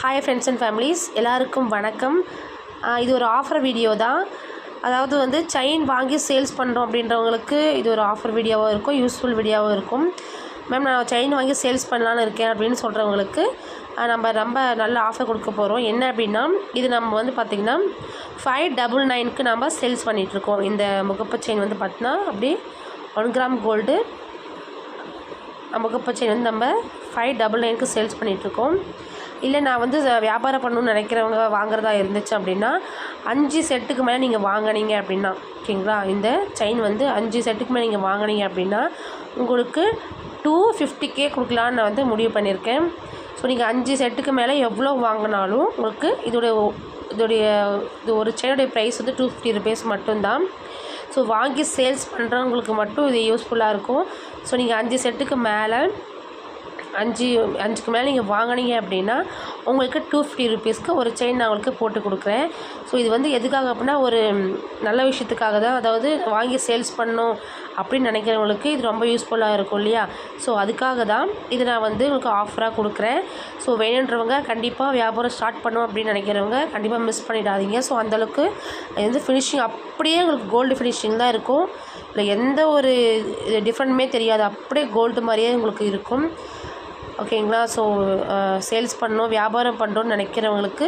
Hi friends and families எல்லாருக்கும் வணக்கம். இது ஒரு ஆஃபர் வீடியோ தான். அதாவது வந்து செயின் வாங்கி சேல்ஸ் பண்ணுறோம் அப்படின்றவங்களுக்கு இது ஒரு ஆஃபர் வீடியோவாக இருக்கும், யூஸ்ஃபுல் வீடியோவாக இருக்கும். மேம் நான் செயின் வாங்கி சேல்ஸ் பண்ணலான்னு இருக்கேன் அப்படின்னு சொல்கிறவங்களுக்கு நம்ம ரொம்ப நல்ல ஆஃபர் கொடுக்க போகிறோம். என்ன அப்படின்னா, இது நம்ம வந்து பார்த்திங்கன்னா 599க்கு நம்ம சேல்ஸ் பண்ணிகிட்ருக்கோம். இந்த முகப்பு செயின் வந்து பார்த்திங்கன்னா அப்படி 1 கிராம் கோல்டு முகப்பு செயின் வந்து நம்ம 599க்கு சேல்ஸ் பண்ணிகிட்ருக்கோம். இல்லை நான் வந்து வியாபாரம் பண்ணணும்னு நினைக்கிறவங்க வாங்குறதா இருந்துச்சு அப்படின்னா 5 செட்டுக்கு மேலே நீங்கள் வாங்கினீங்க அப்படின்னா, ஓகேங்களா, இந்த செயின் வந்து 5 செட்டுக்கு மேலே நீங்கள் வாங்கினீங்க அப்படின்னா உங்களுக்கு 250K கொடுக்கலான்னு நான் வந்து முடிவு பண்ணியிருக்கேன். ஸோ நீங்கள் 5 செட்டுக்கு மேலே எவ்வளோ வாங்கினாலும் உங்களுக்கு இது ஒரு செயினுடைய ப்ரைஸ் வந்து 250 rupees மட்டும்தான். ஸோ வாங்கி சேல்ஸ் பண்ணுறவங்களுக்கு மட்டும் இது யூஸ்ஃபுல்லாக இருக்கும். ஸோ நீங்கள் 5 செட்டுக்கு மேலே 5க்கு மேலே நீங்கள் வாங்கினீங்க அப்படின்னா உங்களுக்கு 250 rupeesக்கு ஒரு செயின் நான் உங்களுக்கு போட்டு கொடுக்குறேன். ஸோ இது வந்து எதுக்காக அப்படின்னா ஒரு நல்ல விஷயத்துக்காக தான். அதாவது வாங்கி சேல்ஸ் பண்ணணும் அப்படின்னு நினைக்கிறவங்களுக்கு இது ரொம்ப யூஸ்ஃபுல்லாக இருக்கும் இல்லையா. ஸோ அதுக்காக தான் இது நான் வந்து உங்களுக்கு ஆஃபராக கொடுக்குறேன். ஸோ வேணுன்றவங்க கண்டிப்பாக வியாபாரம் ஸ்டார்ட் பண்ணணும் அப்படின்னு நினைக்கிறவங்க கண்டிப்பாக மிஸ் பண்ணிடாதீங்க. ஸோ அந்தளவுக்கு இது வந்து ஃபினிஷிங் அப்படியே உங்களுக்கு கோல்டு ஃபினிஷிங் தான் இருக்கும். இல்லை எந்த ஒரு டிஃப்ரெண்ட்டுமே தெரியாது, அப்படியே கோல்டு மாதிரியே உங்களுக்கு இருக்கும். ஓகேங்களா. ஸோ சேல்ஸ் பண்ணணும் வியாபாரம் பண்ணுறோன்னு நினைக்கிறவங்களுக்கு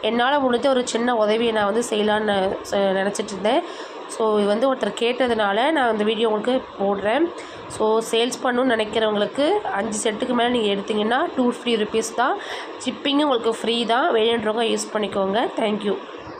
என்னால் முடிஞ்ச ஒரு சின்ன உதவியை நான் வந்து செய்யலான்னு நினச்சிட்டு இருந்தேன். ஸோ இது வந்து ஒருத்தர் கேட்டதுனால நான் இந்த வீடியோ உங்களுக்கு போடுறேன். ஸோ சேல்ஸ் பண்ணணுன்னு நினைக்கிறவங்களுக்கு 5 செட்டுக்கு மேலே நீங்கள் எடுத்திங்கன்னா 250 rupees தான். ஷிப்பிங்கும் உங்களுக்கு ஃப்ரீ தான். வேணுன்றவங்க யூஸ் பண்ணிக்கோங்க. தேங்க்யூ.